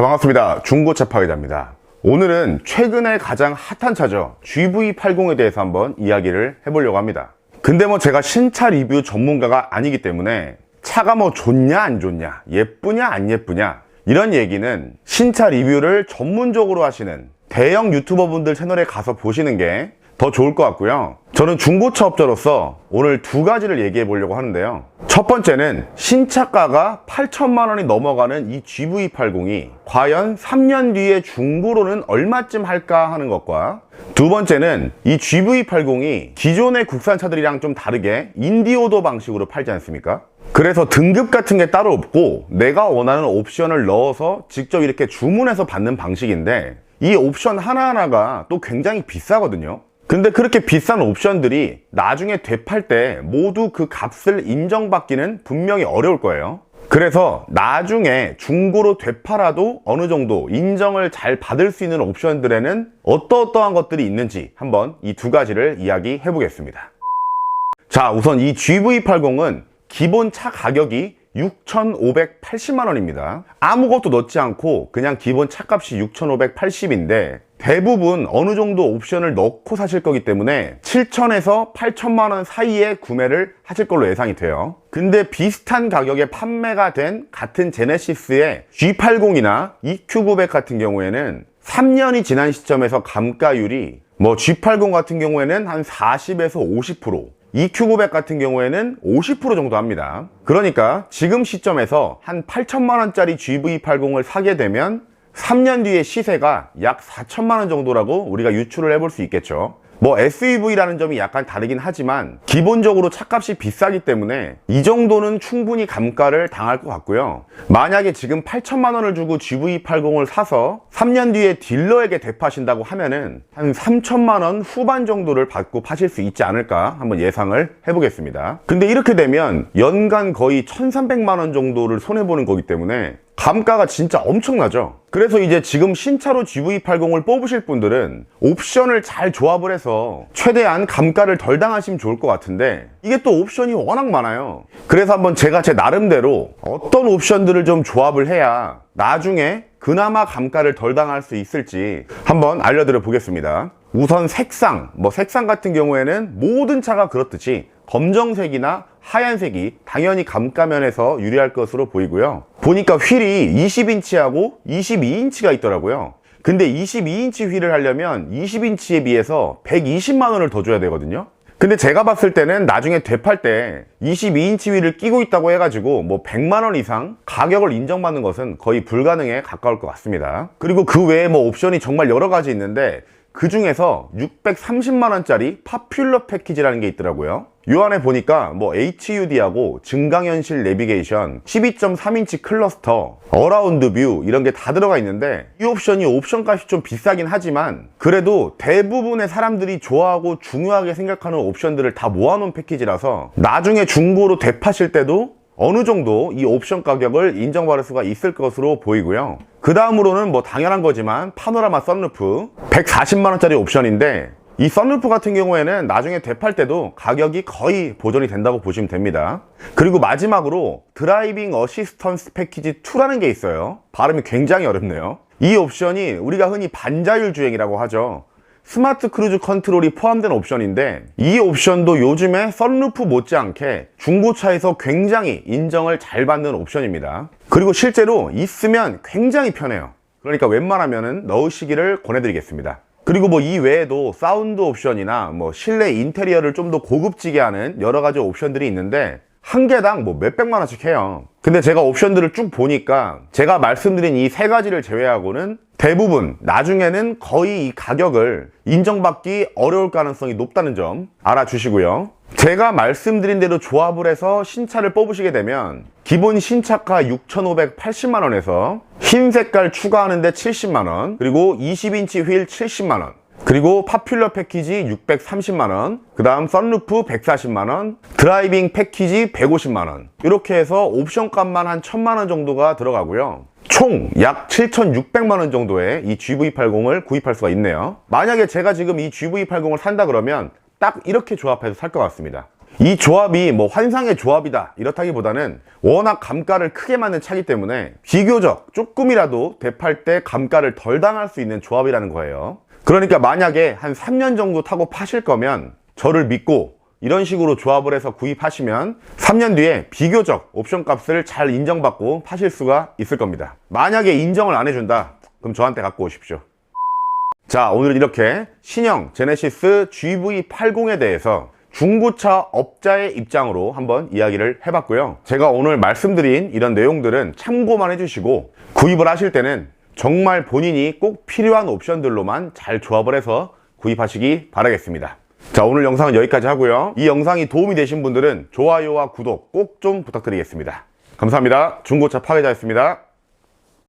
반갑습니다. 중고차 파괴자입니다. 오늘은 최근에 가장 핫한 차죠, GV80에 대해서 한번 이야기를 해보려고 합니다. 근데 제가 신차 리뷰 전문가가 아니기 때문에 차가 좋냐 안 좋냐, 예쁘냐 안 예쁘냐, 이런 얘기는 신차 리뷰를 전문적으로 하시는 대형 유튜버 분들 채널에 가서 보시는 게 더 좋을 것 같고요. 저는 중고차 업자로서 오늘 두 가지를 얘기해 보려고 하는데요. 첫 번째는 신차가가 8천만 원이 넘어가는 이 GV80이 과연 3년 뒤에 중고로는 얼마쯤 할까 하는 것과, 두 번째는 이 GV80이 기존의 국산차들이랑 좀 다르게 인디오더 방식으로 팔지 않습니까? 그래서 등급 같은 게 따로 없고 내가 원하는 옵션을 넣어서 직접 이렇게 주문해서 받는 방식인데, 이 옵션 하나하나가 또 굉장히 비싸거든요. 근데 그렇게 비싼 옵션들이 나중에 되팔 때 모두 그 값을 인정받기는 분명히 어려울 거예요. 그래서 나중에 중고로 되팔아도 어느 정도 인정을 잘 받을 수 있는 옵션들에는 어떠한 것들이 있는지 한번 이 두 가지를 이야기해 보겠습니다. 자, 우선 이 GV80은 기본 차 가격이 6,580만 원입니다. 아무것도 넣지 않고 그냥 기본 차값이 6,580인데 대부분 어느 정도 옵션을 넣고 사실 거기 때문에 7,000에서 8천만 원 사이에 구매를 하실 걸로 예상이 돼요. 근데 비슷한 가격에 판매가 된 같은 제네시스의 G80이나 EQ900 같은 경우에는 3년이 지난 시점에서 감가율이 G80 같은 경우에는 한 40에서 50%, EQ900 같은 경우에는 50% 정도 합니다. 그러니까 지금 시점에서 한 8천만 원짜리 GV80을 사게 되면 3년 뒤의 시세가 약 4천만 원 정도라고 우리가 유추를 해볼 수 있겠죠. SUV라는 점이 약간 다르긴 하지만 기본적으로 차값이 비싸기 때문에 이 정도는 충분히 감가를 당할 것 같고요. 만약에 지금 8천만 원을 주고 GV80을 사서 3년 뒤에 딜러에게 되파신다고 하면은 한 3천만 원 후반 정도를 받고 파실 수 있지 않을까 한번 예상을 해보겠습니다. 근데 이렇게 되면 연간 거의 1,300만 원 정도를 손해보는 거기 때문에 감가가 진짜 엄청나죠. 그래서 이제 지금 신차로 GV80을 뽑으실 분들은 옵션을 잘 조합을 해서 최대한 감가를 덜 당하시면 좋을 것 같은데, 이게 또 옵션이 워낙 많아요. 그래서 한번 제가 제 나름대로 어떤 옵션들을 좀 조합을 해야 나중에 그나마 감가를 덜 당할 수 있을지 한번 알려드려 보겠습니다. 우선 색상, 색상 같은 경우에는 모든 차가 그렇듯이 검정색이나 하얀색이 당연히 감가면에서 유리할 것으로 보이고요. 보니까 휠이 20인치하고 22인치가 있더라고요. 근데 22인치 휠을 하려면 20인치에 비해서 120만 원을 더 줘야 되거든요. 근데 제가 봤을 때는 나중에 되팔 때 22인치 휠을 끼고 있다고 해가지고 100만 원 이상 가격을 인정받는 것은 거의 불가능에 가까울 것 같습니다. 그리고 그 외에 옵션이 정말 여러 가지 있는데 그 중에서 630만 원짜리 파퓰러 패키지라는 게 있더라고요. 요 안에 보니까 HUD하고 증강현실 내비게이션, 12.3인치 클러스터, 어라운드 뷰 이런 게 다 들어가 있는데, 이 옵션이 옵션 값이 좀 비싸긴 하지만 그래도 대부분의 사람들이 좋아하고 중요하게 생각하는 옵션들을 다 모아놓은 패키지라서 나중에 중고로 되파실 때도 어느 정도 이 옵션 가격을 인정받을 수가 있을 것으로 보이고요. 그 다음으로는 당연한 거지만 파노라마 썬루프 140만 원짜리 옵션인데, 이 썬루프 같은 경우에는 나중에 되팔 때도 가격이 거의 보존이 된다고 보시면 됩니다. 그리고 마지막으로 드라이빙 어시스턴스 패키지 2라는 게 있어요. 발음이 굉장히 어렵네요. 이 옵션이 우리가 흔히 반자율 주행이라고 하죠. 스마트 크루즈 컨트롤이 포함된 옵션인데, 이 옵션도 요즘에 썬루프 못지않게 중고차에서 굉장히 인정을 잘 받는 옵션입니다. 그리고 실제로 있으면 굉장히 편해요. 그러니까 웬만하면 넣으시기를 권해드리겠습니다. 그리고 이 외에도 사운드 옵션이나 실내 인테리어를 좀 더 고급지게 하는 여러 가지 옵션들이 있는데 한 개당 몇백만 원씩 해요. 근데 제가 옵션들을 쭉 보니까 제가 말씀드린 이 세 가지를 제외하고는 대부분 나중에는 거의 이 가격을 인정받기 어려울 가능성이 높다는 점 알아주시고요. 제가 말씀드린 대로 조합을 해서 신차를 뽑으시게 되면 기본 신차가 6,580만 원에서 흰 색깔 추가하는데 70만 원, 그리고 20인치 휠 70만 원, 그리고 파퓰러 패키지 630만 원, 그 다음 썬루프 140만 원, 드라이빙 패키지 150만 원, 이렇게 해서 옵션 값만 한 1,000만 원 정도가 들어가고요. 총 약 7,600만 원 정도의 이 GV80을 구입할 수가 있네요. 만약에 제가 지금 이 GV80을 산다 그러면 딱 이렇게 조합해서 살 것 같습니다. 이 조합이 뭐 환상의 조합이다 이렇다기보다는 워낙 감가를 크게 맞는 차기 때문에 비교적 조금이라도 대팔 때 감가를 덜 당할 수 있는 조합이라는 거예요. 그러니까 만약에 한 3년 정도 타고 파실 거면 저를 믿고 이런 식으로 조합을 해서 구입하시면 3년 뒤에 비교적 옵션 값을 잘 인정받고 파실 수가 있을 겁니다. 만약에 인정을 안 해준다, 그럼 저한테 갖고 오십시오. 자, 오늘은 이렇게 신형 제네시스 GV80에 대해서 중고차 업자의 입장으로 한번 이야기를 해봤고요. 제가 오늘 말씀드린 이런 내용들은 참고만 해주시고 구입을 하실 때는 정말 본인이 꼭 필요한 옵션들로만 잘 조합을 해서 구입하시기 바라겠습니다. 자, 오늘 영상은 여기까지 하고요. 이 영상이 도움이 되신 분들은 좋아요와 구독 꼭 좀 부탁드리겠습니다. 감사합니다. 중고차 파괴자였습니다.